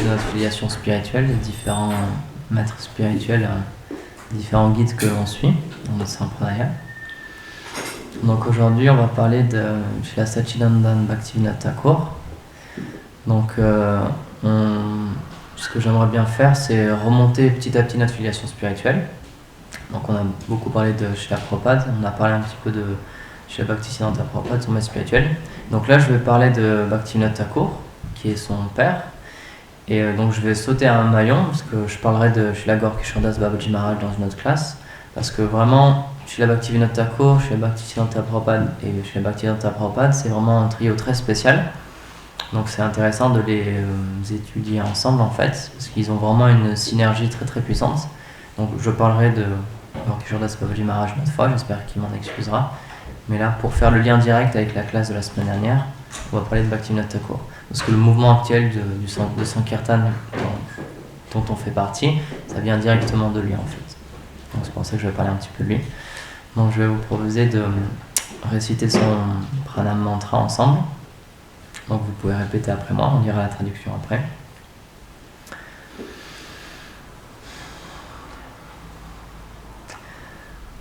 de notre filiation spirituelle, les différents maîtres spirituels, différents guides que l'on suit dans notre Sampradaya. Donc aujourd'hui, on va parler de Srila Sachidananda Bhaktivinoda Thakur. Donc, ce que j'aimerais bien faire, c'est remonter petit à petit notre filiation spirituelle. Donc, on a beaucoup parlé de Srila Prabhupada, on a parlé un petit peu de Srila Bhaktisiddhanta Prabhupada, son maître spirituel. Donc là, je vais parler de Bhaktivinoda Thakur, qui est son père. Et donc, je vais sauter à un maillon, parce que je parlerai de Srila Gaur Kishoredas Babaji Maharaj dans une autre classe. Parce que vraiment, Srila Bhaktivinoda Thakur, Srila Bhaktisiddhanta Prabhupada et Srila Bhaktivedanta Prabhupada, c'est vraiment un trio très spécial. Donc c'est intéressant de les étudier ensemble en fait, parce qu'ils ont vraiment une synergie très très puissante. Donc je parlerai de Gaur Kishoredas Babaji Maharaj une autre fois, j'espère qu'il m'en excusera. Mais là, pour faire le lien direct avec la classe de la semaine dernière, on va parler de Bhaktivinoda Thakur. Parce que le mouvement actuel de Sankirtan dont on fait partie, ça vient directement de lui en fait. Donc c'est pour ça que je vais parler un petit peu de lui. Donc je vais vous proposer de réciter son pranam mantra ensemble. Donc vous pouvez répéter après moi, on lira la traduction après.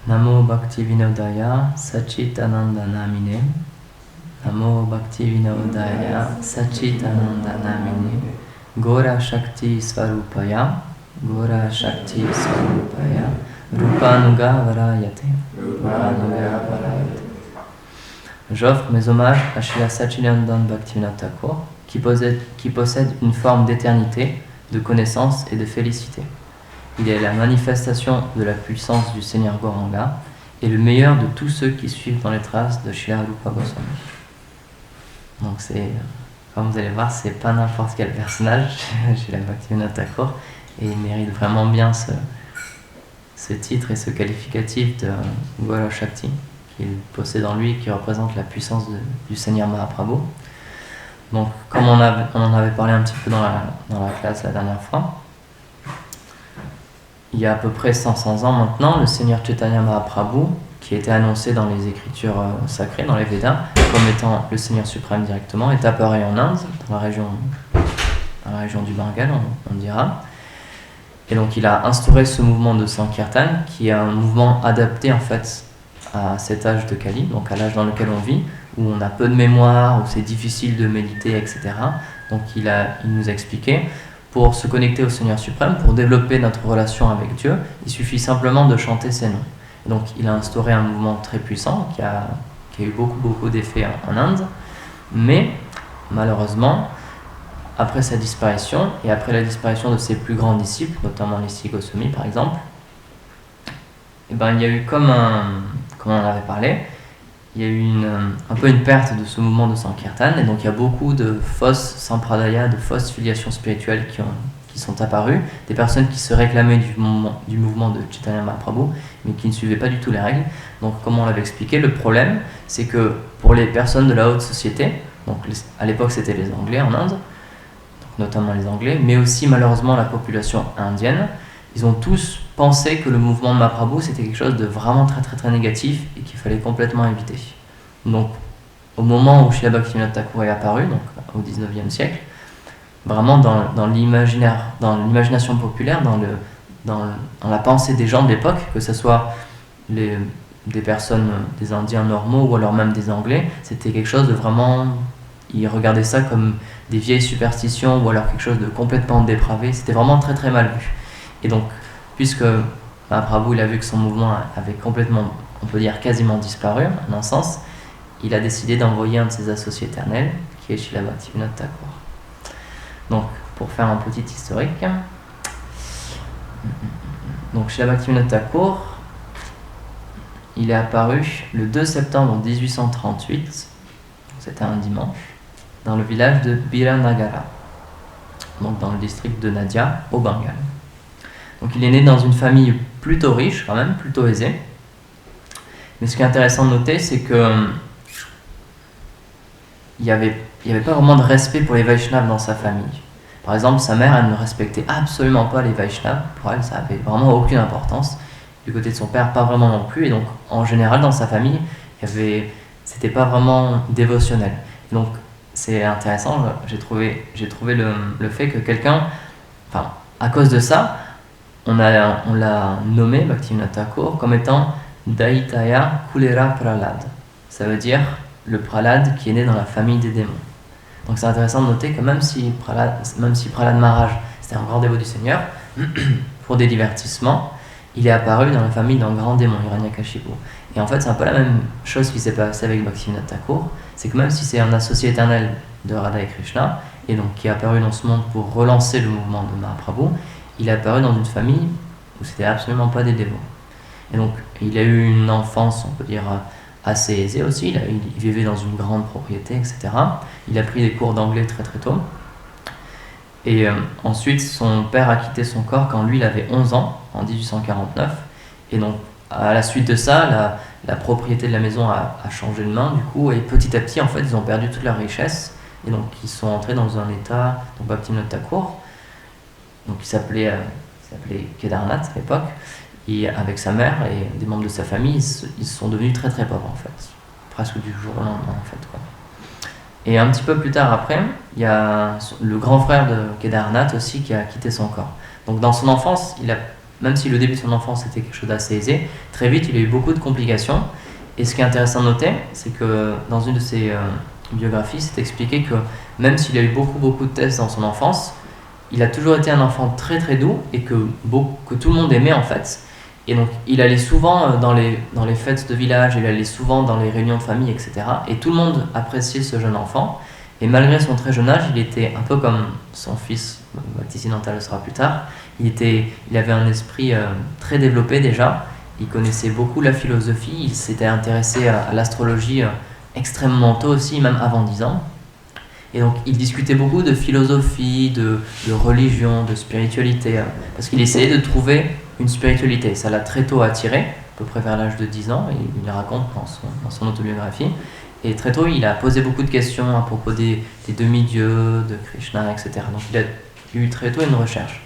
Namo Bhaktivinodaya Sachitananda Namine. Namo Bhaktivinodaya Sachitananda Namine. Gora Shakti Svarupaya. Gora Shakti Svarupaya. Rupanuga Varayate. Rupanuga Varayate. J'offre mes hommages à Srila Sachidananda Bhaktivinoda Thakur, qui possède une forme d'éternité, de connaissance et de félicité. Il est la manifestation de la puissance du Seigneur Gauranga et le meilleur de tous ceux qui suivent dans les traces de Srila Rupa Goswami. Donc comme vous allez voir, c'est pas n'importe quel personnage, Srila Bhaktivinoda Thakur, et il mérite vraiment bien ce titre et ce qualificatif de Gora Shakti qu'il possède en lui, qui représente la puissance du Seigneur Mahaprabhu. Donc, comme on en avait parlé un petit peu dans la classe la dernière fois, il y a à peu près 500 ans maintenant, le Seigneur Chaitanya Mahaprabhu, qui était annoncé dans les écritures sacrées, dans les Védas, comme étant le Seigneur suprême directement, est apparu en Inde, dans la région du Bengale, on dira. Et donc, il a instauré ce mouvement de Sankirtan, qui est un mouvement adapté en fait à cet âge de Kali, donc à l'âge dans lequel on vit, où on a peu de mémoire, où c'est difficile de méditer, etc. Donc il nous a expliqué, pour se connecter au Seigneur suprême, pour développer notre relation avec Dieu, il suffit simplement de chanter ses noms. Et donc il a instauré un mouvement très puissant qui a eu beaucoup d'effets en Inde, mais malheureusement, après sa disparition, et après la disparition de ses plus grands disciples, notamment les Sri Goswami par exemple, il y a eu comme on en avait parlé, il y a eu un peu une perte de ce mouvement de Sankirtan, et donc il y a beaucoup de fausses sampradayas, de fausses filiations spirituelles qui sont apparues, des personnes qui se réclamaient du mouvement de Chaitanya Mahaprabhu, mais qui ne suivaient pas du tout les règles. Donc comme on l'avait expliqué, le problème, c'est que pour les personnes de la haute société, donc à l'époque c'était les Anglais en Inde, donc notamment les Anglais, mais aussi malheureusement la population indienne, ils ont tous pensé que le mouvement de Mahaprabhu c'était quelque chose de vraiment très très très négatif et qu'il fallait complètement éviter. Donc au moment où Srila Bhaktivinoda Thakur est apparu, donc au 19e siècle, vraiment dans l'imaginaire, dans l'imagination populaire, dans la pensée des gens de l'époque, que ce soit des personnes, des Indiens normaux ou alors même des Anglais, c'était quelque chose de vraiment... Ils regardaient ça comme des vieilles superstitions ou alors quelque chose de complètement dépravé, c'était vraiment très très mal vu. Et donc, puisque Mahaprabhu il a vu que son mouvement avait complètement, on peut dire quasiment disparu, en un sens, il a décidé d'envoyer un de ses associés éternels, qui est Srila Bhaktivinoda Thakur. Donc, pour faire un petit historique, donc Srila Bhaktivinoda Thakur, il est apparu le 2 septembre 1838, c'était un dimanche, dans le village de Biranagara, donc dans le district de Nadia, au Bengale. Donc il est né dans une famille plutôt riche, quand même, plutôt aisée. Mais ce qui est intéressant de noter, c'est que il n'y avait pas vraiment de respect pour les Vaishnavas dans sa famille. Par exemple, sa mère, elle ne respectait absolument pas les Vaishnavas. Pour elle, ça n'avait vraiment aucune importance. Du côté de son père, pas vraiment non plus. Et donc, en général, dans sa famille, c'était pas vraiment dévotionnel. Et donc, c'est intéressant, j'ai trouvé le fait que quelqu'un, enfin, à cause de ça, on l'a nommé, Bhaktivinoda Thakur, comme étant Daitaya Kulera Prahlad. Ça veut dire le Prahlad qui est né dans la famille des démons. Donc c'est intéressant de noter que même si Prahlad Maharaj c'était un grand dévot du Seigneur, pour des divertissements, il est apparu dans la famille d'un grand démon, Hiranyakashipu. Et en fait, c'est un peu la même chose qui s'est passée avec Bhaktivinoda Thakur, c'est que même si c'est un associé éternel de Radha et Krishna, et donc qui est apparu dans ce monde pour relancer le mouvement de Mahaprabhu, il est apparu dans une famille où c'était absolument pas des dévots. Et donc, il a eu une enfance, on peut dire, assez aisée aussi. Il vivait dans une grande propriété, etc. Il a pris des cours d'anglais très très tôt. Et ensuite, son père a quitté son corps quand lui, il avait 11 ans, en 1849. Et donc, à la suite de ça, la propriété de la maison a changé de main, du coup, et petit à petit, en fait, ils ont perdu toute leur richesse. Et donc, ils sont entrés dans un état, donc Bhaktivinoda Thakur, donc il s'appelait Kedarnath à l'époque, et avec sa mère et des membres de sa famille, ils sont devenus très très pauvres en fait, presque du jour au lendemain en fait, quoi. Et un petit peu plus tard après, il y a le grand frère de Kedarnath aussi qui a quitté son corps. Donc dans son enfance, même si le début de son enfance était quelque chose d'assez aisé, très vite il a eu beaucoup de complications. Et ce qui est intéressant de noter, c'est que dans une de ses biographies, c'est expliqué que même s'il a eu beaucoup de tests dans son enfance, il a toujours été un enfant très très doux et que tout le monde aimait en fait. Et donc il allait souvent dans les fêtes de village, il allait souvent dans les réunions de famille, etc. Et tout le monde appréciait ce jeune enfant. Et malgré son très jeune âge, il était un peu comme son fils, Bhaktisiddhanta le sera plus tard. Il avait un esprit très développé déjà. Il connaissait beaucoup la philosophie, il s'était intéressé à l'astrologie extrêmement tôt aussi, même avant 10 ans. Et donc il discutait beaucoup de philosophie, de religion, de spiritualité, parce qu'il essayait de trouver une spiritualité. Ça l'a très tôt attiré, à peu près vers l'âge de 10 ans, et il le raconte dans son autobiographie. Et très tôt, il a posé beaucoup de questions à propos des demi-dieux, de Krishna, etc. Donc il a eu très tôt une recherche.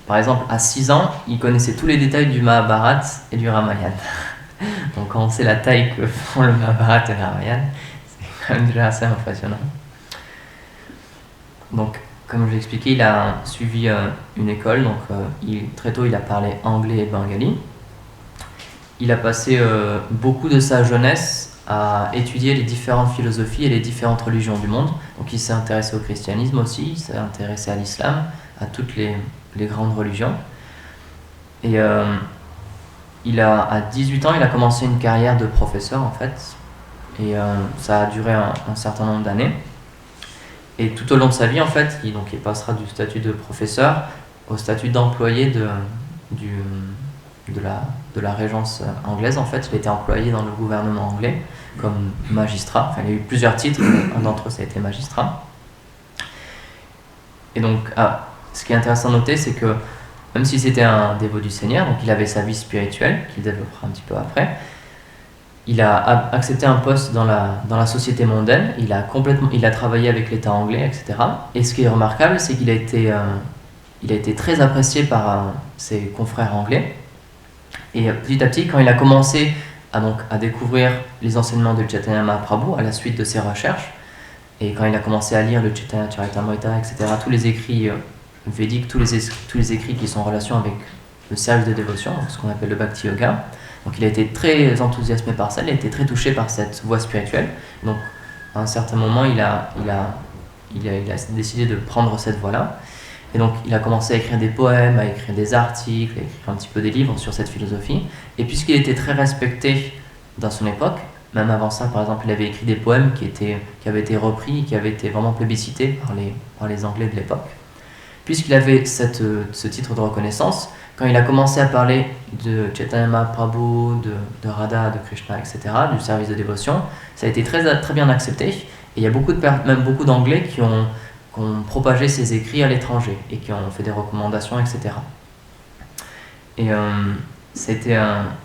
Par exemple, à 6 ans, il connaissait tous les détails du Mahabharata et du Ramayana. Donc quand on sait la taille que font le Mahabharata et le Ramayana, c'est quand même déjà assez impressionnant. Donc, comme je l'ai expliqué, il a suivi une école, donc très tôt il a parlé anglais et bengali. Il a passé beaucoup de sa jeunesse à étudier les différentes philosophies et les différentes religions du monde. Donc il s'est intéressé au christianisme aussi, il s'est intéressé à l'islam, à toutes les grandes religions. Et à 18 ans, il a commencé une carrière de professeur en fait. Et ça a duré un certain nombre d'années. Et tout au long de sa vie, en fait, il passera du statut de professeur au statut d'employé de la régence anglaise. En fait, il a été employé dans le gouvernement anglais comme magistrat. Enfin, il y a eu plusieurs titres, un d'entre eux, ça a été magistrat. Et donc, ce qui est intéressant de noter, c'est que même si c'était un dévot du Seigneur, donc il avait sa vie spirituelle, qu'il développera un petit peu après, il a accepté un poste dans la société mondaine, il a travaillé avec l'État anglais, etc. Et ce qui est remarquable, c'est qu'il a été très apprécié par ses confrères anglais. Et petit à petit, quand il a commencé à découvrir les enseignements de Chaitanya Mahaprabhu à la suite de ses recherches, et quand il a commencé à lire le Chaitanya Charitamrita, etc., tous les écrits védiques, tous les écrits qui sont en relation avec le service de dévotion, ce qu'on appelle le Bhakti Yoga, donc il a été très enthousiasmé par ça, il a été très touché par cette voie spirituelle. Donc à un certain moment, il a décidé de prendre cette voie-là. Et donc il a commencé à écrire des poèmes, à écrire des articles, à écrire un petit peu des livres sur cette philosophie. Et puisqu'il était très respecté dans son époque, même avant ça, par exemple, il avait écrit des poèmes qui avaient été repris, qui avaient été vraiment plébiscités par les Anglais de l'époque. Puisqu'il avait ce titre de reconnaissance, quand il a commencé à parler de Chaitanya Mahaprabhu, de Radha, de Krishna, etc., du service de dévotion, ça a été très, très bien accepté. Et il y a même beaucoup d'Anglais qui ont propagé ses écrits à l'étranger et qui ont fait des recommandations, etc. Et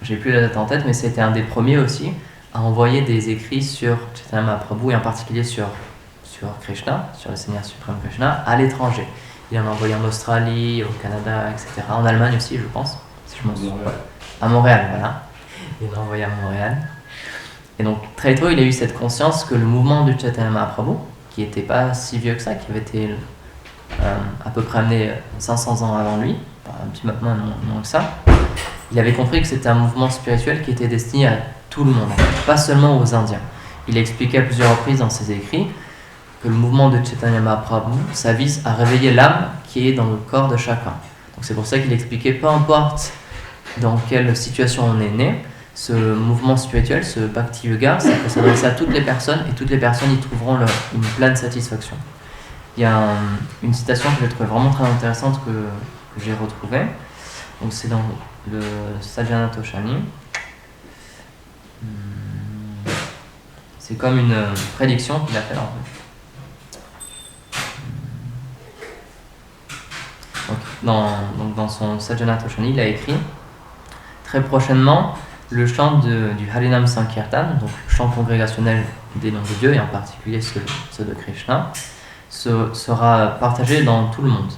j'ai plus la date en tête, mais c'était un des premiers aussi à envoyer des écrits sur Chaitanya Mahaprabhu et en particulier sur Krishna, sur le Seigneur suprême Krishna, à l'étranger. Il en a envoyé en Australie, au Canada, etc. En Allemagne aussi, je pense. Si je m'en souviens. À Montréal, voilà. Il en a envoyé à Montréal. Et donc très tôt, il a eu cette conscience que le mouvement du Chaitanya Mahaprabhu, qui n'était pas si vieux que ça, qui avait été à peu près amené 500 ans avant lui, un petit moment moins que ça, il avait compris que c'était un mouvement spirituel qui était destiné à tout le monde, pas seulement aux Indiens. Il a expliqué à plusieurs reprises dans ses écrits que le mouvement de Chaitanya Mahaprabhu, ça vise à réveiller l'âme qui est dans le corps de chacun. Donc c'est pour ça qu'il expliquait, peu importe dans quelle situation on est né, ce mouvement spirituel, ce Bhakti Yoga, ça peut s'adresser à toutes les personnes et toutes les personnes y trouveront une pleine satisfaction. Il y a une citation que j'ai trouvée vraiment très intéressante que j'ai retrouvée. Donc c'est dans le Sajjanatoshani. C'est comme une prédiction qu'il a faite en fait. Donc dans son Sajjanatoshani, il a écrit très prochainement le chant du Harinam Sankirtan, donc le chant congrégationnel des noms de Dieu et en particulier ceux de Krishna, sera partagé dans tout le monde.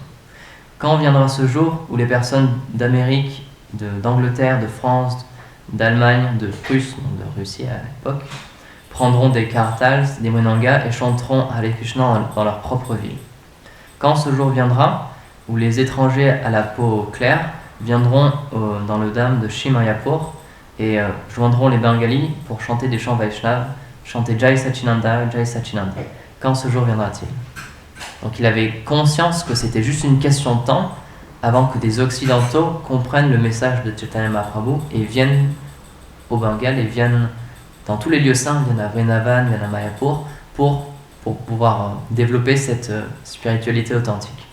Quand viendra ce jour où les personnes d'Amérique, d'Angleterre, de France, d'Allemagne, de Prusse, donc de Russie à l'époque, prendront des kartals, des mrinangas et chanteront Hare Krishna dans leur propre ville. Quand ce jour viendra où les étrangers à la peau claire viendront dans le dham de Shimayapur et joindront les Bengalis pour chanter des chants Vaishnav, chanter Jai Sachinanda, Jai Sachinanda. Quand ce jour viendra-t-il ? Donc il avait conscience que c'était juste une question de temps avant que des Occidentaux comprennent le message de Chaitanya Mahaprabhu et viennent au Bengale et viennent dans tous les lieux saints, viennent à Vrindavan, viennent à Mayapur pour pouvoir développer cette spiritualité authentique.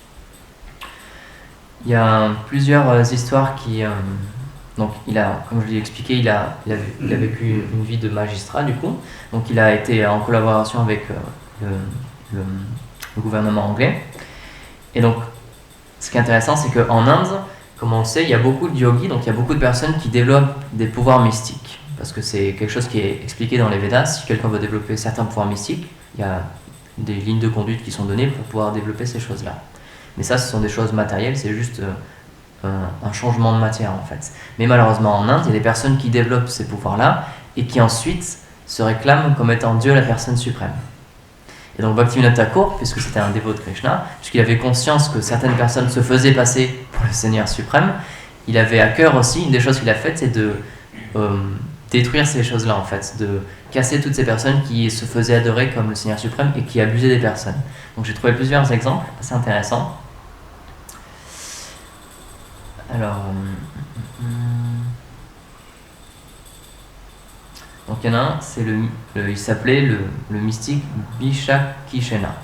Il y a plusieurs histoires qui... donc il a, comme je l'ai expliqué, il a vécu une vie de magistrat du coup. Donc il a été en collaboration avec le gouvernement anglais. Et donc ce qui est intéressant, c'est qu'en Inde, comme on le sait, il y a beaucoup de yogis, donc il y a beaucoup de personnes qui développent des pouvoirs mystiques. Parce que c'est quelque chose qui est expliqué dans les Védas. Si quelqu'un veut développer certains pouvoirs mystiques, il y a des lignes de conduite qui sont données pour pouvoir développer ces choses-là. Mais ça, ce sont des choses matérielles, c'est juste un changement de matière en fait. Mais malheureusement en Inde, il y a des personnes qui développent ces pouvoirs-là et qui ensuite se réclament comme étant Dieu, la personne suprême. Et donc Bhaktivinoda Thakur, puisque c'était un dévot de Krishna, puisqu'il avait conscience que certaines personnes se faisaient passer pour le Seigneur suprême, il avait à cœur aussi, une des choses qu'il a faites, c'est de détruire ces choses-là en fait, de casser toutes ces personnes qui se faisaient adorer comme le Seigneur suprême et qui abusaient des personnes. Donc j'ai trouvé plusieurs exemples assez intéressants. Alors, donc il y en a un, il s'appelait le mystique Bishakishena.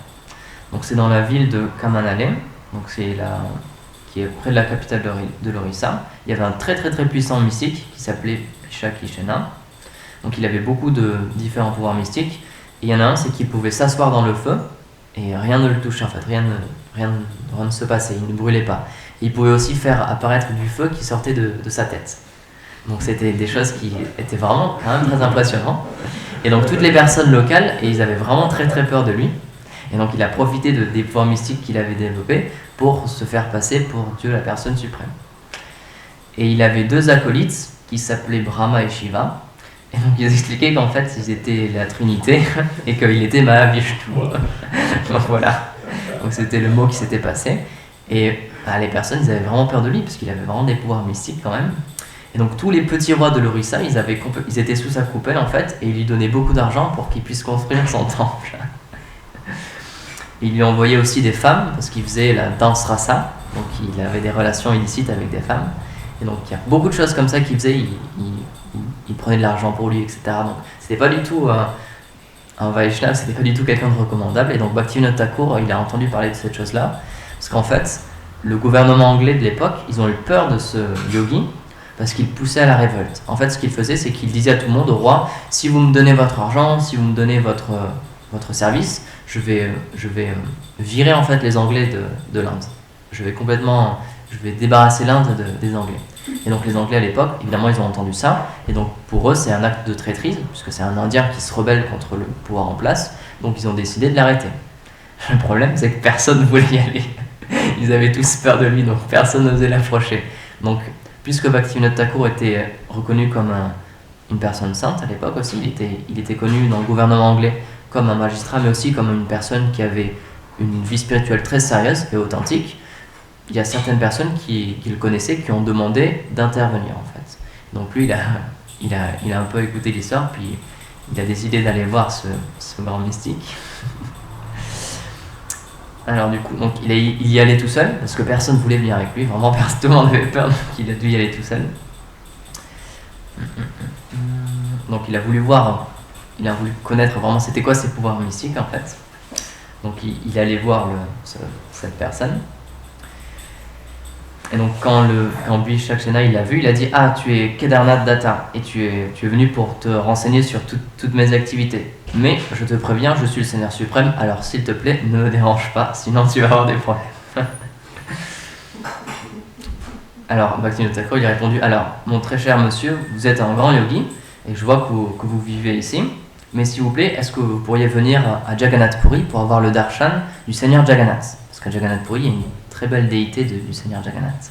Donc c'est dans la ville de Kamanale, donc qui est près de la capitale de l'Orissa. Il y avait un très très très puissant mystique qui s'appelait Bishakishena. Donc il avait beaucoup de différents pouvoirs mystiques. Et il y en a un, c'est qu'il pouvait s'asseoir dans le feu et rien ne le touchait en fait, rien ne se passait, il ne brûlait pas. Et il pouvait aussi faire apparaître du feu qui sortait de sa tête. Donc c'était des choses qui étaient vraiment quand même très impressionnantes. Et donc toutes les personnes locales, et ils avaient vraiment très très peur de lui. Et donc il a profité des pouvoirs mystiques qu'il avait développés pour se faire passer pour Dieu, la personne suprême. Et il avait deux acolytes qui s'appelaient Brahma et Shiva. Et donc ils expliquaient qu'en fait ils étaient la Trinité et qu'il était Mahavishnu. Donc voilà. Donc c'était le mot qui s'était passé. Et les personnes, ils avaient vraiment peur de lui parce qu'il avait vraiment des pouvoirs mystiques quand même. Et donc tous les petits rois de l'Orissa, ils étaient sous sa coupelle en fait, et ils lui donnaient beaucoup d'argent pour qu'il puisse construire son temple. Il lui envoyait aussi des femmes parce qu'il faisait la danse rasa, donc il avait des relations illicites avec des femmes. Et donc il y a beaucoup de choses comme ça qu'il faisait. Il prenait de l'argent pour lui, etc. Donc c'était pas du tout un Vaishnav, c'était pas du tout quelqu'un de recommandable. Et donc Bhaktivinoda Thakur, il a entendu parler de cette chose-là, parce qu'en fait, le gouvernement anglais de l'époque, ils ont eu peur de ce yogi parce qu'il poussait à la révolte. En fait, ce qu'il faisait, c'est qu'il disait à tout le monde, au roi, si vous me donnez votre argent, si vous me donnez votre service, je vais virer en fait les Anglais de l'Inde. Je vais débarrasser l'Inde des Anglais. Et donc les Anglais à l'époque, évidemment, ils ont entendu ça, et donc pour eux, c'est un acte de traîtrise, puisque c'est un Indien qui se rebelle contre le pouvoir en place, donc ils ont décidé de l'arrêter. Le problème, c'est que personne ne voulait y aller. Ils avaient tous peur de lui, donc personne n'osait l'approcher. Donc, puisque Bhaktivinoda Thakur était reconnu comme une personne sainte à l'époque aussi. Il était connu dans le gouvernement anglais comme un magistrat, mais aussi comme une personne qui avait une vie spirituelle très sérieuse et authentique. Il y a certaines personnes qui le connaissaient qui ont demandé d'intervenir en fait. Donc lui, il a un peu écouté l'histoire, puis il a décidé d'aller voir ce grand mystique. Alors du coup, donc il y allait tout seul, parce que personne ne voulait venir avec lui, vraiment tout le monde avait peur, donc il a dû y aller tout seul. Donc il a voulu connaître vraiment c'était quoi ses pouvoirs mystiques en fait. Donc il allait voir cette personne. Et donc quand Bishakshena il l'a vu, il a dit « Ah, tu es Kedarnath Datta et tu es venu pour te renseigner sur toutes mes activités. Mais je te préviens, je suis le Seigneur suprême, alors s'il te plaît, ne me dérange pas, sinon tu vas avoir des problèmes. » Alors Bhaktivinoda Thakur il a répondu « Alors, mon très cher monsieur, vous êtes un grand yogi et je vois que vous vivez ici. Mais s'il vous plaît, est-ce que vous pourriez venir à Jagannath Puri pour avoir le darshan du Seigneur Jagannath ?» Parce qu'à Jagannath Puri, il y a une très belle déité du Seigneur Jagannath.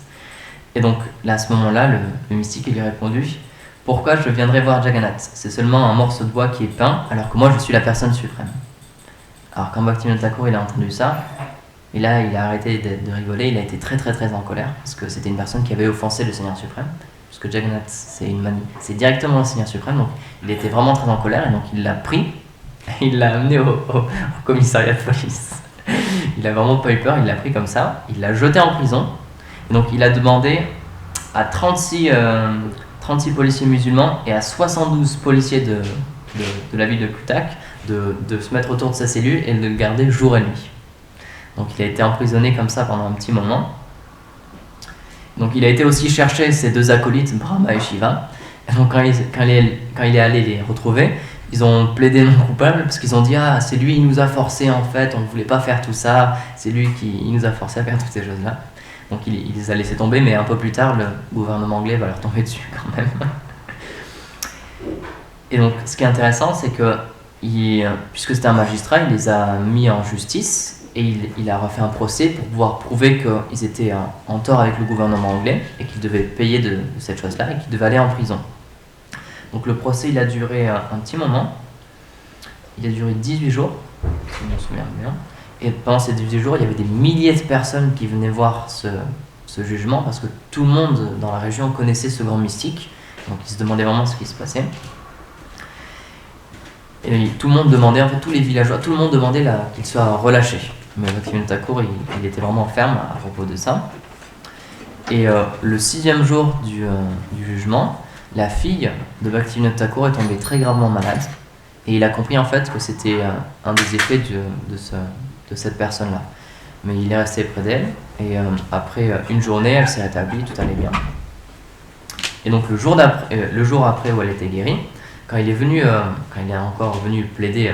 Et donc là, à ce moment-là, le mystique il lui a répondu « Pourquoi je viendrais voir Jagannath? C'est seulement un morceau de bois qui est peint, alors que moi je suis la personne suprême. » Alors quand Bhaktivinoda Thakur il a entendu ça, et là il a arrêté de rigoler, il a été très très très en colère, parce que c'était une personne qui avait offensé le Seigneur suprême, parce que Jagannath c'est directement le Seigneur suprême, donc il était vraiment très en colère, et donc il l'a pris, et il l'a amené au commissariat de police. Il a vraiment pas eu peur, il l'a pris comme ça, il l'a jeté en prison. Et donc il a demandé à 36 policiers musulmans et à 72 policiers de la ville de Cuttack de se mettre autour de sa cellule et de le garder jour et nuit. Donc il a été emprisonné comme ça pendant un petit moment. Donc il a été aussi chercher ses deux acolytes, Brahma et Shiva. Et donc quand il est allé les retrouver, ils ont plaidé non coupable parce qu'ils ont dit « Ah, c'est lui, il nous a forcé en fait, on ne voulait pas faire tout ça, c'est lui qui nous a forcé à faire toutes ces choses-là. » Donc il les a laissés tomber, mais un peu plus tard, le gouvernement anglais va leur tomber dessus quand même. Et donc ce qui est intéressant, c'est que puisque c'était un magistrat, il les a mis en justice et il a refait un procès pour pouvoir prouver qu'ils étaient en tort avec le gouvernement anglais et qu'ils devaient payer de cette chose-là et qu'ils devaient aller en prison. Donc le procès il a duré un petit moment, il a duré 18 jours, si je me souviens bien, et pendant ces 18 jours il y avait des milliers de personnes qui venaient voir ce jugement parce que tout le monde dans la région connaissait ce grand mystique, donc ils se demandaient vraiment ce qui se passait. Et tout le monde demandait, en fait tous les villageois, tout le monde demandait qu'il soit relâché. Mais Bhaktivinoda Thakur il était vraiment ferme à propos de ça. Et le 6e jour du jugement, la fille de Bhaktivinoda Thakur est tombée très gravement malade et il a compris en fait que c'était un des effets de cette personne-là. Mais il est resté près d'elle et après une journée, elle s'est rétablie, tout allait bien. Et donc le jour après où elle était guérie, quand il est encore venu plaider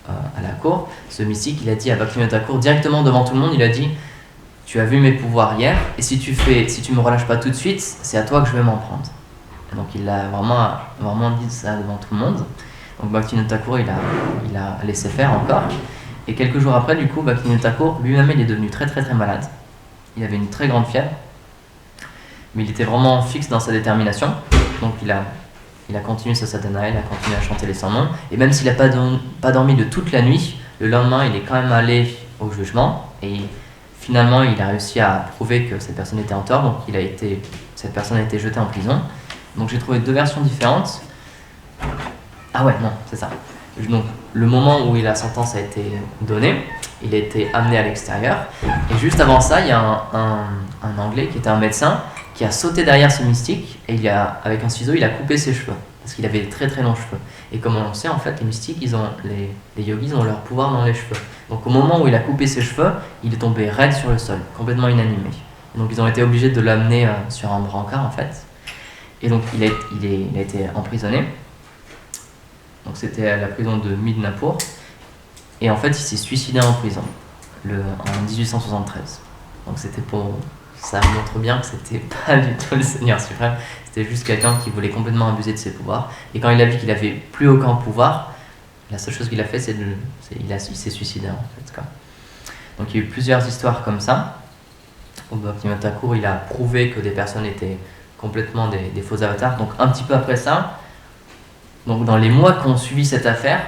à la cour, ce mystique, il a dit à Bhaktivinoda Thakur directement devant tout le monde, il a dit « Tu as vu mes pouvoirs hier et si tu me relâches pas tout de suite, c'est à toi que je vais m'en prendre. » Donc il a vraiment dit ça devant tout le monde. Donc Bhaktivinoda Thakur il a laissé faire encore. Et quelques jours après, du coup, Bhaktivinoda Thakur lui-même il est devenu très très très malade. Il avait une très grande fièvre, mais il était vraiment fixe dans sa détermination. Donc il a continué sa sadhana, il a continué à chanter les 100 noms. Et même s'il n'a pas dormi de toute la nuit, le lendemain il est quand même allé au jugement et finalement il a réussi à prouver que cette personne était en tort. Donc cette personne a été jetée en prison. Donc j'ai trouvé deux versions différentes. Ah ouais, non, c'est ça. Donc le moment où la sentence a été donnée, il a été amené à l'extérieur. Et juste avant ça, il y a un Anglais qui était un médecin qui a sauté derrière ce mystique et avec un ciseau, il a coupé ses cheveux. Parce qu'il avait très très longs cheveux. Et comme on le sait, en fait, les mystiques, les yogis ont leur pouvoir dans les cheveux. Donc au moment où il a coupé ses cheveux, il est tombé raide sur le sol, complètement inanimé. Et donc ils ont été obligés de l'amener sur un brancard en fait. Et donc il a été emprisonné. Donc c'était à la prison de Midnapur. Et en fait il s'est suicidé en prison en 1873. Donc ça montre bien que c'était pas du tout le Seigneur suprême. C'était juste quelqu'un qui voulait complètement abuser de ses pouvoirs. Et quand il a vu qu'il avait plus aucun pouvoir, la seule chose qu'il a fait il s'est suicidé en fait quoi. Donc il y a eu plusieurs histoires comme ça. Où Bhaktivinoda Thakur il a prouvé que des personnes étaient complètement des faux avatars. Donc un petit peu après ça, Donc dans les mois qui ont suivi cette affaire,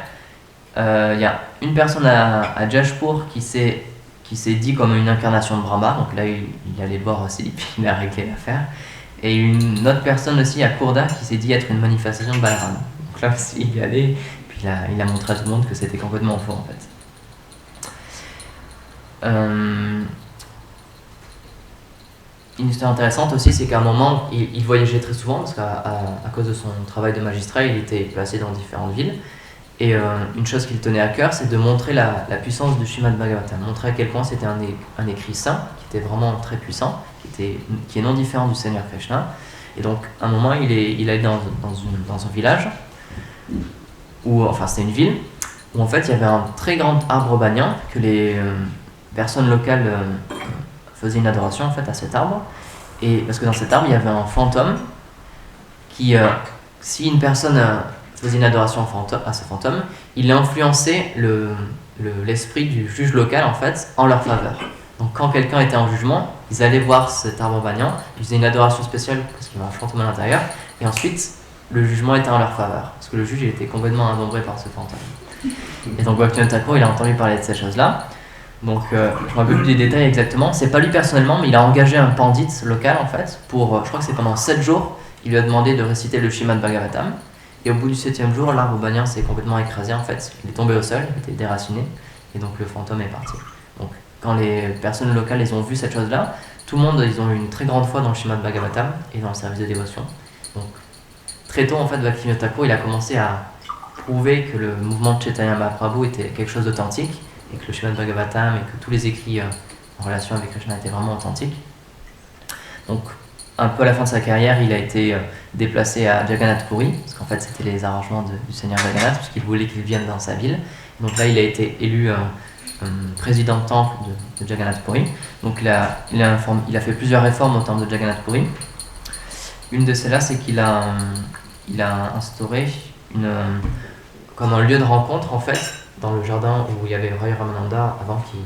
il y a une personne à Jashpur qui s'est dit comme une incarnation de Brahma, donc là il allait le voir aussi, puis il a réglé l'affaire. Et une autre personne aussi à Kourda qui s'est dit être une manifestation de Balaram. Donc là aussi il y allait, puis il a montré à tout le monde que c'était complètement faux en fait. Une histoire intéressante aussi, c'est qu'à un moment, il voyageait très souvent, parce qu'à cause de son travail de magistrat, il était placé dans différentes villes. Et une chose qu'il tenait à cœur, c'est de montrer la puissance du Srimad Bhagavatam, montrer à quel point c'était un écrit saint, qui était vraiment très puissant, qui est non différent du Seigneur Krishna. Et donc, à un moment, il allait dans un village, c'était une ville, où en fait, il y avait un très grand arbre banyan, que les personnes locales faisaient une adoration en fait, à cet arbre. Et parce que dans cet arbre, il y avait un fantôme qui, si une personne faisait une adoration à ce fantôme, il influençait l'esprit du juge local en fait, en leur faveur. Donc quand quelqu'un était en jugement, ils allaient voir cet arbre banyan, ils faisaient une adoration spéciale parce qu'il y avait un fantôme à l'intérieur, et ensuite le jugement était en leur faveur, parce que le juge il était complètement innombré par ce fantôme. Et donc Bhaktivinoda Thakur il a entendu parler de ces choses-là. Donc je me rappelle plus des détails exactement, c'est pas lui personnellement, mais il a engagé un pandit local en fait, pour, je crois que c'est pendant 7 jours, il lui a demandé de réciter le Srimad Bhagavatam. Et au bout du 7e jour, l'arbre banyan s'est complètement écrasé en fait, il est tombé au sol, il était déraciné, et donc le fantôme est parti. Donc quand les personnes locales ils ont vu cette chose-là, tout le monde, ils ont eu une très grande foi dans le Srimad Bhagavatam et dans le service de dévotion. Donc très tôt en fait, Bhaktivinoda Thakur il a commencé à prouver que le mouvement de Chaitanya Mahaprabhu était quelque chose d'authentique, et que le Srimad Bhagavatam et que tous les écrits en relation avec Krishna étaient vraiment authentiques. Donc un peu à la fin de sa carrière, il a été déplacé à Jagannath Puri, parce qu'en fait c'était les arrangements du Seigneur Jagannath, parce qu'il voulait qu'il vienne dans sa ville. Donc là il a été élu président de temple de Jagannath Puri. Donc il a fait plusieurs réformes au temple de Jagannath Puri. Une de celles-là, c'est qu'il a instauré comme un lieu de rencontre en fait, dans le jardin où il y avait Roy Ramananda avant qu'il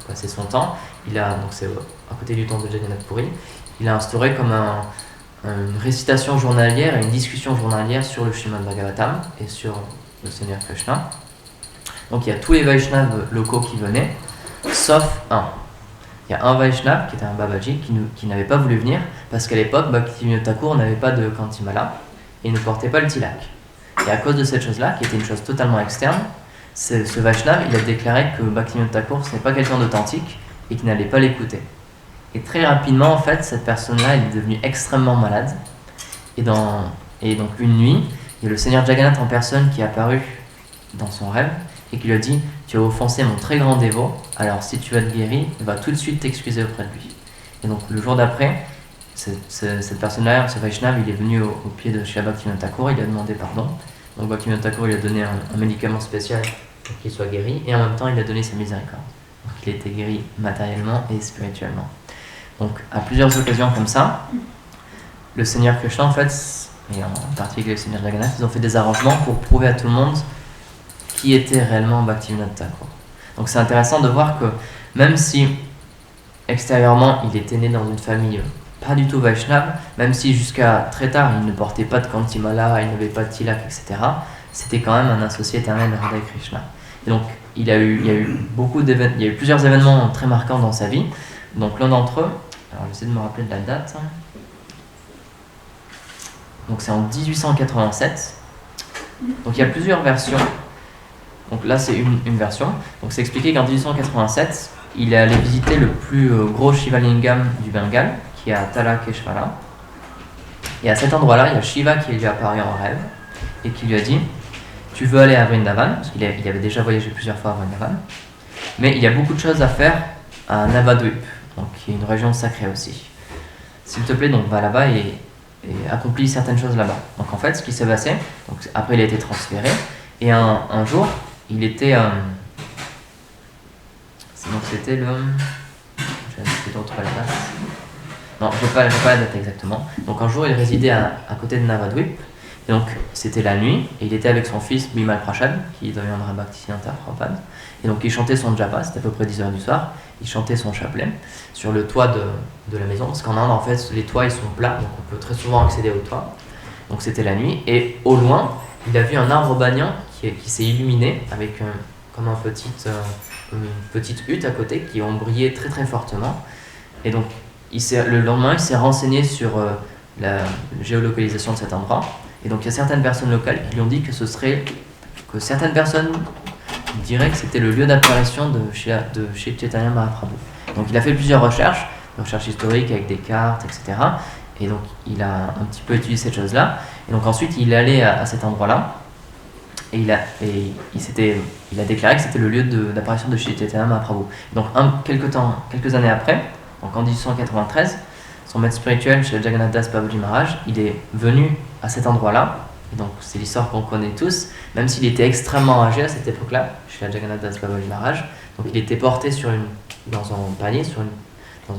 passait son temps. Donc c'est à côté du temple de Jagannath Puri. Il a instauré comme une récitation journalière et une discussion journalière sur le Srimad Bhagavatam et sur le Seigneur Krishna. Donc il y a tous les Vaishnavas locaux qui venaient, sauf un. Il y a un Vaishnava qui était un Babaji qui n'avait pas voulu venir parce qu'à l'époque, Bhaktivinoda Thakur n'avait pas de Kantimala et ne portait pas le tilak. Et à cause de cette chose-là, qui était une chose totalement externe, ce Vaishnava, il a déclaré que Bhaktivinoda Thakur ce n'est pas quelqu'un d'authentique et qu'il n'allait pas l'écouter. Et très rapidement, en fait, cette personne-là, elle est devenue extrêmement malade. Et donc une nuit, il y a le Seigneur Jagannath en personne qui est apparu dans son rêve et qui lui a dit « Tu as offensé mon très grand dévot, alors si tu vas te guérir, il va tout de suite t'excuser auprès de lui. » Et donc le jour d'après, cette personne-là, ce Vaishnava, il est venu au pied de Srila Bhaktivinoda Thakur, il a demandé pardon. Donc Bhaktivinoda Thakur lui a donné un médicament spécial pour qu'il soit guéri, et en même temps il a donné sa miséricorde. Donc il a été guéri matériellement et spirituellement. Donc à plusieurs occasions comme ça, le Seigneur Krishna en fait, et en particulier le Seigneur Jagannath, ils ont fait des arrangements pour prouver à tout le monde qui était réellement Bhaktivinoda Thakur. Donc c'est intéressant de voir que même si extérieurement il était né dans une famille pas du tout Vaishnava, même si jusqu'à très tard il ne portait pas de Kantimala, il n'avait pas de tilak, etc., c'était quand même un associé éternel de Radha Krishna. Et donc il y a eu plusieurs événements très marquants dans sa vie. Donc l'un d'entre eux, alors j'essaie de me rappeler de la date, donc c'est en 1887, donc il y a plusieurs versions, donc là c'est une version, donc c'est expliqué qu'en 1887, il est allé visiter le plus gros Shivalingam du Bengale, qui est à Talakeshwara, et à cet endroit-là, il y a Shiva qui lui est apparu en rêve, et qui lui a dit « Tu veux aller à Vrindavan ?» parce qu'il avait déjà voyagé plusieurs fois à Vrindavan, mais il y a beaucoup de choses à faire à Navadvip, donc qui est une région sacrée aussi. S'il te plaît, donc va là-bas et accomplis certaines choses là-bas. Donc en fait, ce qui s'est passé, donc après il a été transféré, et un jour, il était... donc c'était le... Je vais essayer de retrouver la date. Non, je n'ai pas la date exactement. Donc un jour, il résidait à côté de Navadvip, et donc c'était la nuit, et il était avec son fils Bimal Prashad, qui deviendra Bhaktisiddhanta Prabhupada. Et donc il chantait son japa, c'était à peu près 10h du soir, il chantait son chapelet sur le toit de la maison, parce qu'en Inde en fait les toits ils sont plats, donc on peut très souvent accéder au toit. Donc c'était la nuit, et au loin il a vu un arbre banyan qui s'est illuminé avec comme une petite hutte à côté qui ont brillé très très fortement. Et donc, le lendemain, il s'est renseigné sur la géolocalisation de cet endroit. Et donc, il y a certaines personnes locales qui lui ont dit que certaines personnes diraient que c'était le lieu d'apparition de chez Chaitanya Mahaprabhu. Donc, il a fait plusieurs recherches historiques avec des cartes, etc. Et donc, il a un petit peu étudié cette chose-là. Et donc, ensuite, il est allé à cet endroit-là. Et il a déclaré que c'était le lieu d'apparition de Chaitanya Mahaprabhu. Donc, quelques années après, donc en 1893, son maître spirituel, chez Jagannath Das Babaji Maharaj, il est venu à cet endroit-là. Et donc, c'est l'histoire qu'on connaît tous, même s'il était extrêmement âgé à cette époque-là, chez Jagannath Das Babaji Maharaj. Donc, il était porté dans un panier,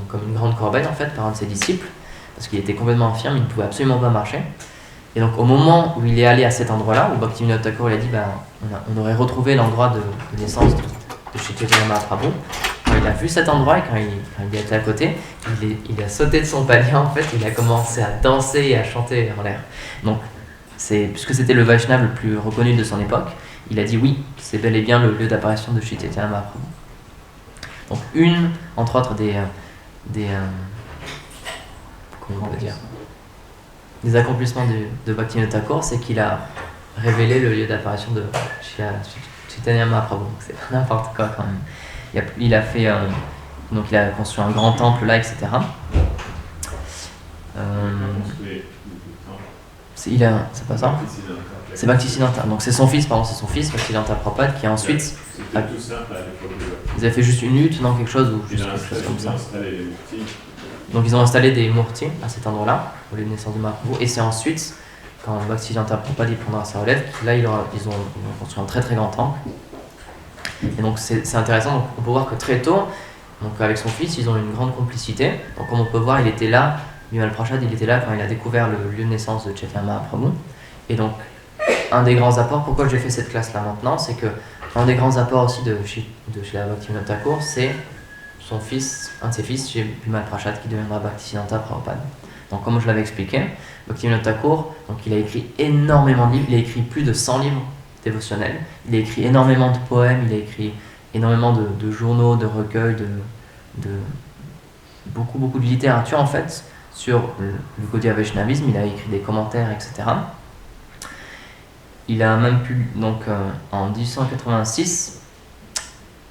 comme une grande corbeille en fait, par un de ses disciples, parce qu'il était complètement infirme, il ne pouvait absolument pas marcher. Et donc, au moment où il est allé à cet endroit-là, où Bhaktivinoda Thakur il a dit on aurait retrouvé l'endroit de naissance de chez Chaitanya Mahaprabhu. Quand il a vu cet endroit et quand il était à côté, il a sauté de son panier en fait, il a commencé à danser et à chanter en l'air. Donc, puisque c'était le Vaishnava le plus reconnu de son époque, il a dit oui, c'est bel et bien le lieu d'apparition de Chaitanya Mahaprabhu. Donc, entre autres, comment on peut dire, des accomplissements de Bhaktivinoda Thakur, c'est qu'il a révélé le lieu d'apparition de Chaitanya Mahaprabhu. Donc, c'est n'importe quoi quand même. Il a construit un grand temple là, etc. C'est pas ça. C'est Bhaktisiddhanta. Donc c'est son fils, Bhaktisiddhanta Prabhupada, qui ensuite. Ils avaient fait juste une hutte, non, quelque chose, ou juste quelque chose comme ça. Donc ils ont installé des murtis à cet endroit-là, pour les naissances de Mahaprabhu, et c'est ensuite, quand Bhaktisiddhanta Prabhupada prendra sa relève, là ils ont construit un très très grand temple. Et donc c'est intéressant, donc on peut voir que très tôt, donc avec son fils, ils ont une grande complicité. Donc comme on peut voir, il était là, Bimal Prashad, il était là quand il a découvert le lieu de naissance de Chaitanya Mahaprabhu. Et donc, un des grands apports, pourquoi j'ai fait cette classe-là maintenant, c'est que un des grands apports aussi de Srila Bhaktivinoda Thakur, c'est un de ses fils, chez Bimal Prashad, qui deviendra Bhaktisiddhanta Prabhupada. Donc comme je l'avais expliqué, Bhaktivinoda Thakur, donc il a écrit énormément de livres, il a écrit plus de 100 livres dévotionnels, il a écrit énormément de poèmes, il a écrit énormément de journaux, de recueils, de beaucoup de littérature en fait, sur le Gaudiya Vaishnavisme, il a écrit des commentaires, etc. Il a même en 1886,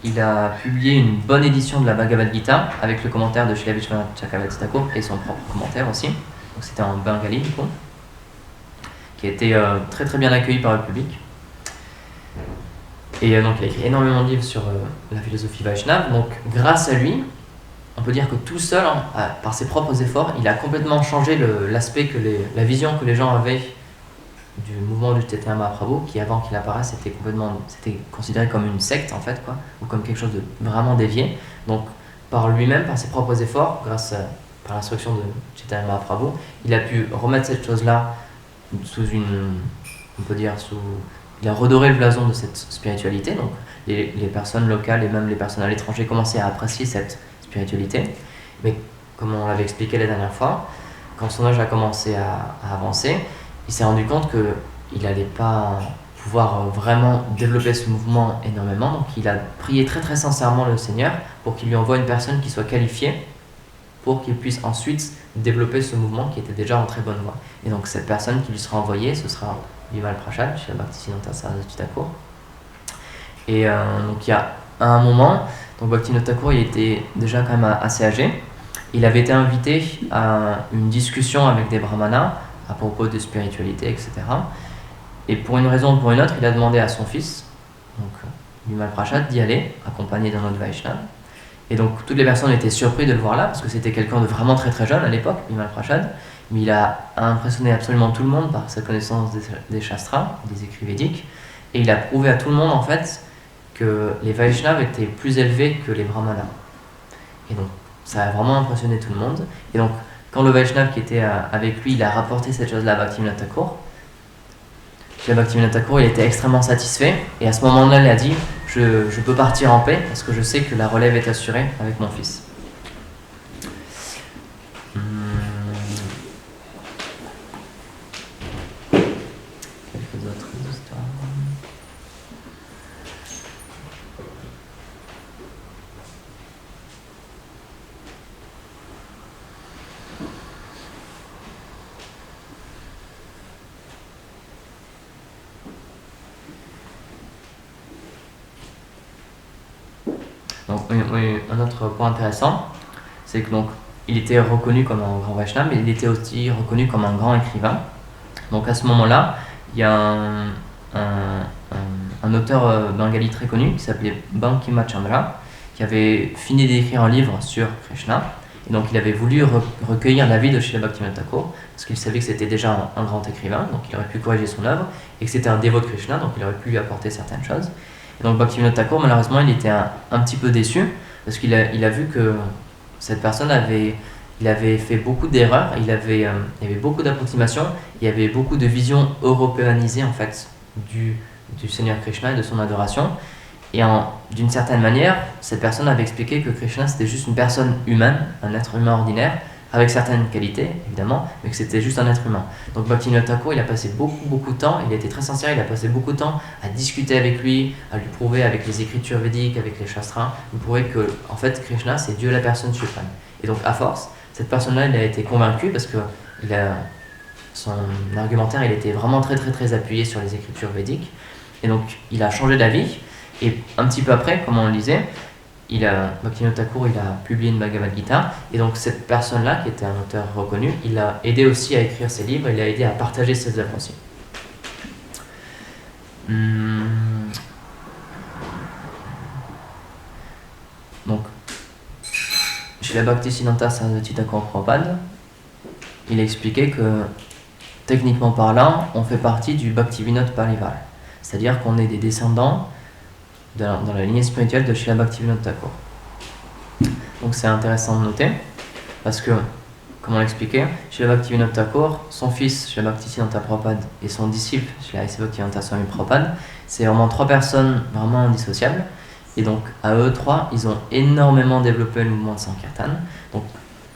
il a publié une bonne édition de la Bhagavad Gita avec le commentaire de Srila Vishwanath Chakravarti Thakur et son propre commentaire aussi. Donc c'était en bengali du coup, qui a été très très bien accueilli par le public. Et donc il a écrit énormément de livres sur la philosophie Vaishnava. Donc grâce à lui, on peut dire que tout seul, par ses propres efforts, il a complètement changé la vision que les gens avaient du mouvement du Chaitanya Mahaprabhu, qui avant qu'il apparaisse c'était considéré comme une secte en fait, quoi, ou comme quelque chose de vraiment dévié. Donc par lui-même, par ses propres efforts, par l'instruction de Chaitanya Mahaprabhu, il a pu remettre cette chose-là il a redoré le blason de cette spiritualité. Donc les personnes locales et même les personnes à l'étranger commençaient à apprécier cette spiritualité. Mais comme on l'avait expliqué la dernière fois, quand son âge a commencé à avancer, il s'est rendu compte qu'il n'allait pas pouvoir vraiment développer ce mouvement énormément. Donc il a prié très très sincèrement le Seigneur pour qu'il lui envoie une personne qui soit qualifiée pour qu'il puisse ensuite développer ce mouvement qui était déjà en très bonne voie. Et donc cette personne qui lui sera envoyée, ce sera Bimal Prashad, chez Bhaktisiddhanta Saraswati Thakur. Et donc il y a un moment, donc Bhaktisiddhanta Thakur il était déjà quand même assez âgé. Il avait été invité à une discussion avec des brahmanas à propos de spiritualité, etc. Et pour une raison ou pour une autre, il a demandé à son fils, donc Bimal Prashad, d'y aller, accompagné d'un autre Vaishnava. Et donc toutes les personnes étaient surprises de le voir là, parce que c'était quelqu'un de vraiment très très jeune à l'époque, Bimal Prashad, mais il a impressionné absolument tout le monde par sa connaissance des Shastras, des écrits védiques, et il a prouvé à tout le monde en fait que les Vaishnavas étaient plus élevés que les Brahmanas. Et donc ça a vraiment impressionné tout le monde. Et donc quand le Vaishnava qui était avec lui, il a rapporté cette chose-là à Bhaktivinoda Thakur, Bhaktivinoda Thakur il était extrêmement satisfait, et à ce moment-là il a dit je peux partir en paix parce que je sais que la relève est assurée avec mon fils. Quelques autres oui, un autre point intéressant, c'est que donc, il était reconnu comme un grand Vaishnava, mais il était aussi reconnu comme un grand écrivain. Donc à ce moment-là, il y a un auteur bengali très connu qui s'appelait Bankim Chandra, qui avait fini d'écrire un livre sur Krishna. Et donc il avait voulu recueillir l'avis de Srila Bhaktivinoda Thakur, parce qu'il savait que c'était déjà un grand écrivain, donc il aurait pu corriger son œuvre, et que c'était un dévot de Krishna, donc il aurait pu lui apporter certaines choses. Et donc Bhaktivinoda Thakur, malheureusement, il était un petit peu déçu, parce qu'il a vu que cette personne il avait fait beaucoup d'erreurs, il y avait beaucoup d'approximations, il y avait beaucoup de visions européanisées en fait du Seigneur Krishna et de son adoration. Et d'une certaine manière, cette personne avait expliqué que Krishna c'était juste une personne humaine, un être humain ordinaire, avec certaines qualités évidemment, mais que c'était juste un être humain. Donc Bhaktivinoda Thakur, il a passé beaucoup de temps, il a été très sincère, il a passé beaucoup de temps à discuter avec lui, à lui prouver avec les écritures védiques, avec les shastras, lui prouver que en fait Krishna c'est Dieu la personne suprême. Et donc à force, cette personne-là, elle a été convaincue parce que son argumentaire, il était vraiment très appuyé sur les écritures védiques. Et donc, il a changé d'avis. Et un petit peu après, comme on le disait, Bhaktivinoda Thakur, il a publié une Bhagavad Gita. Et donc, cette personne-là, qui était un auteur reconnu, il l'a aidé aussi à écrire ses livres. Il l'a aidé à partager ses œuvres aussi. Donc, Srila Bhaktisiddhanta Saraswati Thakur Prabhupada, il a expliqué que, techniquement parlant, on fait partie du Bhaktivinoda Parivar. C'est-à-dire qu'on est des descendants dans la lignée spirituelle de Srila Bhaktivinoda Thakur. Donc c'est intéressant de noter, parce que, comme on l'expliquait, Srila Bhaktivinoda Thakur, son fils Srila Bhaktisiddhanta Prabhupada et son disciple Srila A.C. Bhaktivedanta Swami Prabhupada, c'est vraiment trois personnes vraiment indissociables. Et donc, à eux trois, ils ont énormément développé le mouvement de Sankirtan. Donc,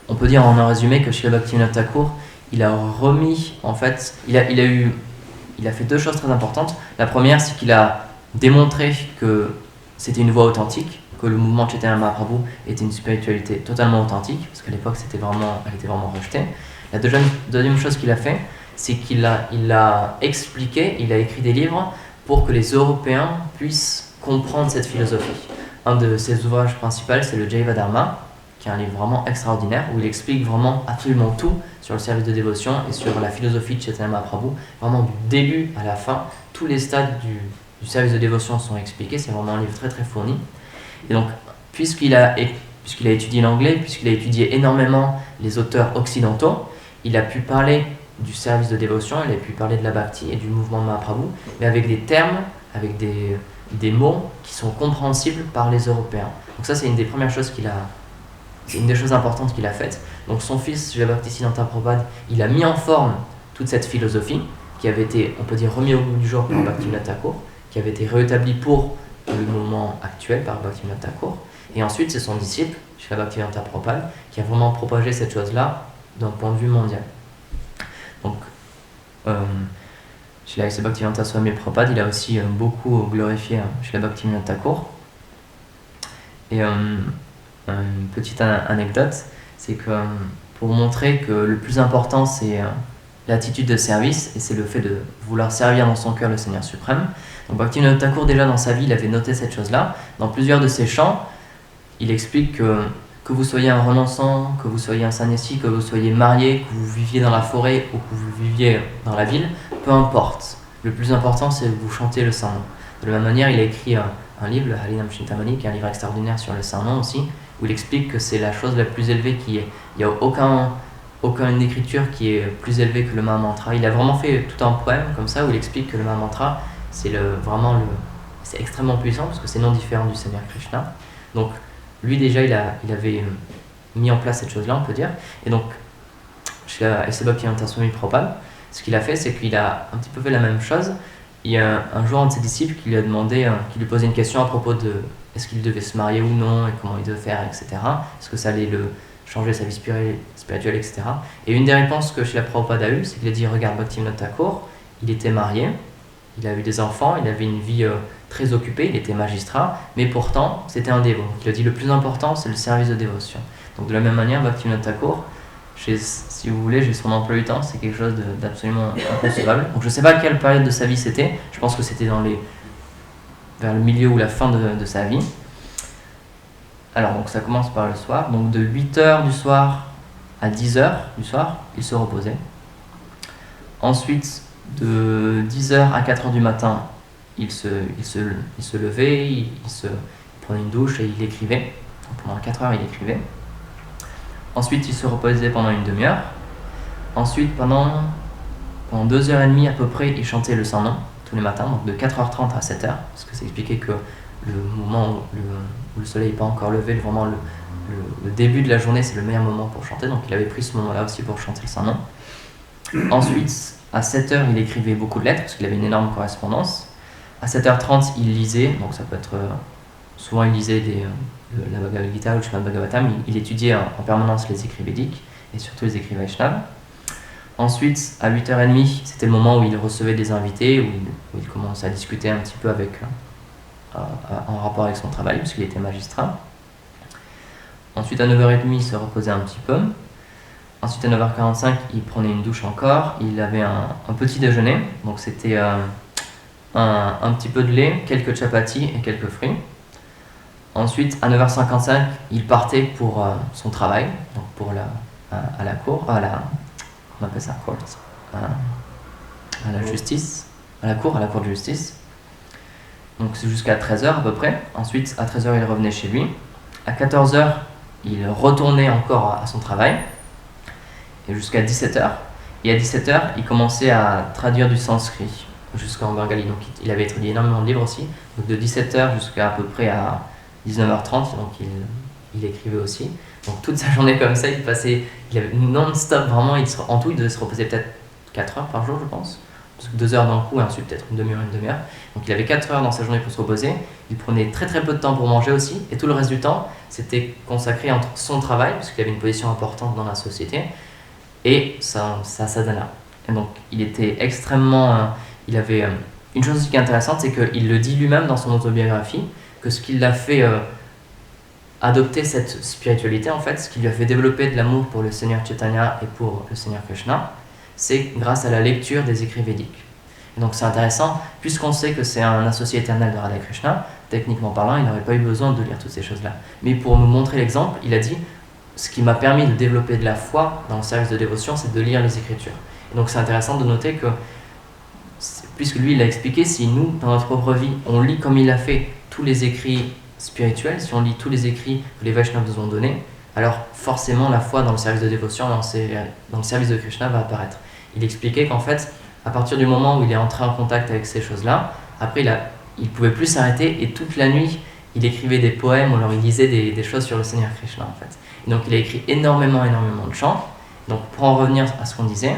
on peut dire en un résumé que Srila Bhaktivinoda Thakur, il a remis, en fait, il a fait deux choses très importantes. La première, c'est qu'il a démontré que c'était une voie authentique, que le mouvement Chaitanya Mahaprabhu était une spiritualité totalement authentique, parce qu'à l'époque, elle était vraiment rejetée. La deuxième chose qu'il a fait, c'est qu'il a expliqué, il a écrit des livres pour que les Européens puissent comprendre cette philosophie. Un de ses ouvrages principaux, c'est le Jaiva Dharma, qui est un livre vraiment extraordinaire, où il explique vraiment absolument tout sur le service de dévotion et sur la philosophie de Chaitanya Mahaprabhu. Vraiment du début à la fin, tous les stades du service de dévotion sont expliqués, c'est vraiment un livre très fourni. Et donc, puisqu'il a étudié l'anglais, puisqu'il a étudié énormément les auteurs occidentaux, il a pu parler du service de dévotion, il a pu parler de la bhakti et du mouvement de Mahaprabhu, mais avec des termes, avec des mots qui sont compréhensibles par les Européens. Donc ça, c'est une des premières choses c'est une des choses importantes qu'il a faites. Donc son fils, Srila Bhaktisiddhanta Prabhupada, il a mis en forme toute cette philosophie qui avait été, on peut dire, remis au goût du jour par Bhaktivinoda Thakur, qui avait été rétablie pour le moment actuel par Bhaktivinoda Thakur. Et ensuite, c'est son disciple, Srila Bhaktivinoda Prabhupada, qui a vraiment propagé cette chose-là d'un point de vue mondial. Donc, Srila A.C. Bhaktivedanta Swami Prabhupada, il a aussi beaucoup glorifié Srila Bhaktivinoda Thakur. Et une petite anecdote, c'est que pour montrer que le plus important c'est l'attitude de service et c'est le fait de vouloir servir dans son cœur le Seigneur suprême. Donc Bhaktivinoda Thakur, déjà dans sa vie, il avait noté cette chose-là. Dans plusieurs de ses chants, il explique que vous soyez un renonçant, que vous soyez un sannyasi, que vous soyez marié, que vous viviez dans la forêt ou que vous viviez dans la ville, peu importe. Le plus important, c'est que vous chantez le Saint-Nom. De la même manière, il a écrit un livre, le Harinam Chintamani, qui est un livre extraordinaire sur le Saint-Nom aussi, où il explique que c'est la chose la plus élevée qui est. Il n'y a aucune écriture qui est plus élevée que le Mahamantra. Il a vraiment fait tout un poème comme ça où il explique que le Mahamantra, c'est c'est extrêmement puissant parce que c'est non différent du Seigneur Krishna. Donc lui déjà, il avait mis en place cette chose-là, on peut dire. Et donc, chez A.C. Bhaktivedanta Swami Prabhupada, ce qu'il a fait, c'est qu'il a un petit peu fait la même chose. Il y a un jour un de ses disciples qui lui a demandé, qui lui posait une question à propos de est-ce qu'il devait se marier ou non et comment il devait faire, etc. Est-ce que ça allait le changer sa vie spirituelle, etc. Et une des réponses que Srila Prabhupada a eues, c'est qu'il a dit regarde, Bhaktivinoda Thakur, il était marié, il a eu des enfants, il avait une vie très occupée, il était magistrat, mais pourtant c'était un dévot. Il a dit le plus important c'est le service de dévotion. Donc de la même manière, Bhaktivinoda Thakur, si vous voulez, j'ai son emploi du temps, c'est quelque chose d'absolument inconcevable. Donc je ne sais pas quelle période de sa vie c'était, je pense que c'était vers le milieu ou la fin de sa vie. Alors, donc ça commence par le soir. Donc, de 8h du soir à 10h du soir, il se reposait. Ensuite, de 10h à 4h du matin, il se levait, il prenait une douche et il écrivait. Donc, pendant 4 heures, il écrivait. Ensuite, il se reposait pendant une demi-heure. Ensuite, pendant 2h30 à peu près, il chantait le Saint-Nom tous les matins, donc de 4h30 à 7h, parce que c'est expliqué que le moment où le soleil n'est pas encore levé, vraiment le début de la journée, c'est le meilleur moment pour chanter, donc il avait pris ce moment-là aussi pour chanter le Saint-Nom. Ensuite, à 7h, il écrivait beaucoup de lettres, parce qu'il avait une énorme correspondance. À 7h30, il lisait, donc ça peut être... souvent, il lisait la Bhagavad Gita ou le Srimad Bhagavatam, il étudiait en permanence les écrits védiques, et surtout les écrits Vaishnavas. Ensuite, à 8h30, c'était le moment où il recevait des invités, où il commençait à discuter un petit peu en rapport avec son travail, puisqu'il était magistrat. Ensuite, à 9h30, il se reposait un petit peu. Ensuite, à 9h45, il prenait une douche encore. Il avait un petit déjeuner, donc c'était un petit peu de lait, quelques chapatis et quelques fruits. Ensuite, à 9h55, il partait pour son travail, donc pour à la cour, on appelle ça court, à la justice, à la cour de justice. Donc c'est jusqu'à 13h à peu près. Ensuite, à 13h, il revenait chez lui. À 14h, il retournait encore à son travail. Et jusqu'à 17h. Et à 17h, il commençait à traduire du sanskrit jusqu'en bengali. Donc il avait étudié énormément de livres aussi. Donc de 17h jusqu'à à peu près à 19h30, donc il écrivait aussi. Donc toute sa journée comme ça, il avait non-stop vraiment, en tout il devait se reposer peut-être 4 heures par jour je pense. 2 heures d'un coup et ensuite peut-être une demi-heure. Donc il avait 4 heures dans sa journée pour se reposer. Il prenait très très peu de temps pour manger aussi. Et tout le reste du temps, c'était consacré entre son travail, parce qu'il avait une position importante dans la société, et sa sadhana. Et donc il était extrêmement... il avait une chose aussi qui est intéressante, c'est qu'il le dit lui-même dans son autobiographie, que ce qui l'a fait adopter cette spiritualité, en fait, ce qui lui a fait développer de l'amour pour le Seigneur Chaitanya et pour le Seigneur Krishna, c'est grâce à la lecture des écrits védiques. Et donc c'est intéressant, puisqu'on sait que c'est un associé éternel de Radha Krishna, techniquement parlant, il n'aurait pas eu besoin de lire toutes ces choses-là. Mais pour nous montrer l'exemple, il a dit, ce qui m'a permis de développer de la foi dans le service de dévotion, c'est de lire les Écritures. Et donc c'est intéressant de noter que, puisque lui il a expliqué, si nous, dans notre propre vie, on lit comme il a fait tous les écrits spirituels, si on lit tous les écrits que les Vaishnavas nous ont donnés, alors forcément la foi dans le service de dévotion, dans le service de Krishna va apparaître. Il expliquait qu'en fait, à partir du moment où il est entré en contact avec ces choses-là, après il ne pouvait plus s'arrêter et toute la nuit, il écrivait des poèmes ou alors il lisait des choses sur le Seigneur Krishna en fait. Et donc il a écrit énormément de chants. Donc pour en revenir à ce qu'on disait,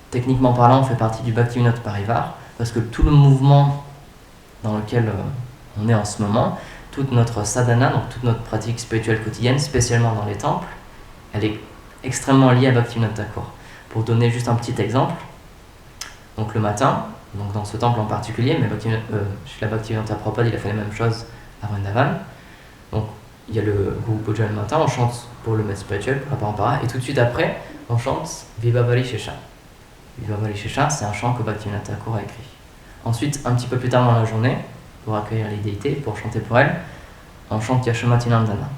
techniquement parlant, on fait partie du Bhaktivinoda Parivar, parce que tout le mouvement dans lequel on est en ce moment, toute notre sadhana, donc toute notre pratique spirituelle quotidienne, spécialement dans les temples, elle est extrêmement liée à Bhaktivinoda Thakur. Pour donner juste un petit exemple, donc le matin, donc dans ce temple en particulier, mais chez la Bhaktivinoda Prabhupada, il a fait la même chose à Vrindavan. Donc il y a le Guru Puja le matin, on chante pour le maître spirituel, pour la parampara, et tout de suite après, on chante Vibhavari Shesha. Vibhavari Shesha, c'est un chant que Bhaktivinoda Thakur a écrit. Ensuite, un petit peu plus tard dans la journée, pour accueillir les déités, pour chanter pour elles, on chante Yashamati Nandana.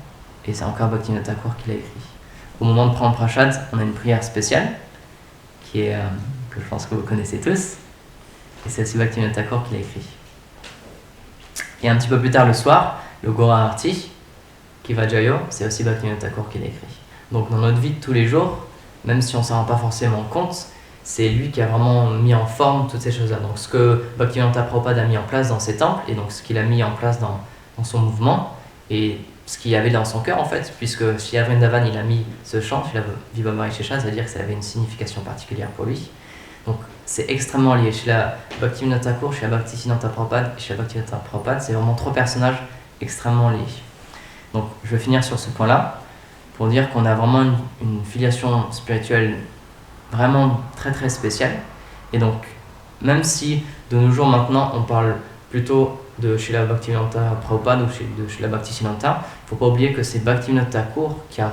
Et c'est encore Bhaktivinoda Thakur qui l'a écrit. Au moment de prendre Prashad, on a une prière spéciale, qui est, que je pense que vous connaissez tous, et c'est aussi Bhaktivinoda Thakur qui l'a écrit. Et un petit peu plus tard le soir, le Gora Arti, Kiva Jayo, c'est aussi Bhaktivinoda Thakur qui l'a écrit. Donc dans notre vie de tous les jours, même si on ne s'en rend pas forcément compte, c'est lui qui a vraiment mis en forme toutes ces choses-là. Donc ce que Bhaktivinoda Prabhupada a mis en place dans ses temples, et donc ce qu'il a mis en place dans son mouvement, et ce qu'il y avait dans son cœur en fait, puisque chez Vrindavan il a mis ce chant, chez la Vibhavari Shesha, c'est-à-dire que ça avait une signification particulière pour lui. Donc c'est extrêmement lié. Chez la Bhaktivinoda Thakur, chez la Bhaktisiddhanta Prabhupada, chez la Bhaktivinoda Prabhupada, c'est vraiment 3 personnages extrêmement liés. Donc je vais finir sur ce point-là, pour dire qu'on a vraiment une filiation spirituelle vraiment très très spéciale. Et donc, même si de nos jours maintenant on parle plutôt de Srila Bhaktivinoda Prabhupada ou de Srila Bhaktisiddhanta, il ne faut pas oublier que c'est Bhaktivinoda Thakur qui a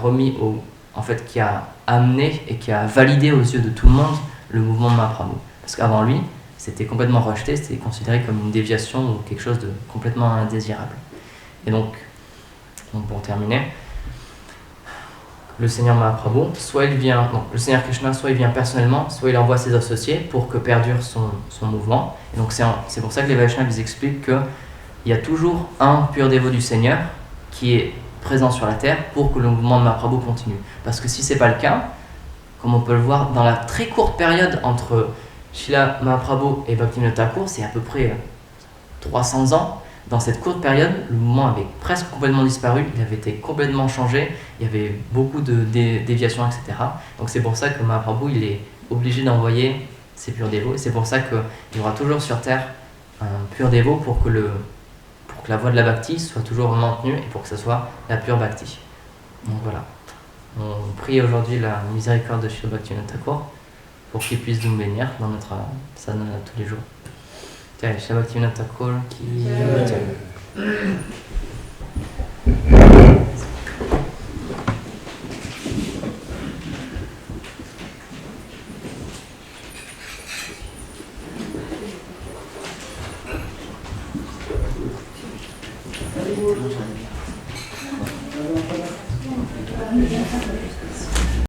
qui a amené et qui a validé aux yeux de tout le monde le mouvement de Mahaprabhu. Parce qu'avant lui, c'était complètement rejeté, c'était considéré comme une déviation ou quelque chose de complètement indésirable. Et donc, Donc pour terminer, le Seigneur Mahaprabhu, soit il vient, non, le Seigneur Krishna, soit il vient personnellement, soit il envoie ses associés pour que perdure son mouvement. Et donc c'est pour ça que les Vaishnavas expliquent qu'il y a toujours un pur dévot du Seigneur qui est présent sur la terre pour que le mouvement de Mahaprabhu continue. Parce que si c'est pas le cas, comme on peut le voir dans la très courte période entre Srila Mahaprabhu et Bhaktivinoda Thakur, c'est à peu près 300 ans. Dans cette courte période, le mouvement avait presque complètement disparu, il avait été complètement changé, il y avait beaucoup de déviations, etc. Donc c'est pour ça que Mahaprabhu il est obligé d'envoyer ses purs dévots, et c'est pour ça qu'il y aura toujours sur terre un pur dévot pour que la voie de la bhakti soit toujours maintenue et pour que ce soit la pure bhakti. Donc voilà. On prie aujourd'hui la miséricorde de Srila Bhaktivinoda Thakur pour qu'il puisse nous bénir dans notre sadhana tous les jours. Jai Srila Bhaktivinoda Thakur ki jai.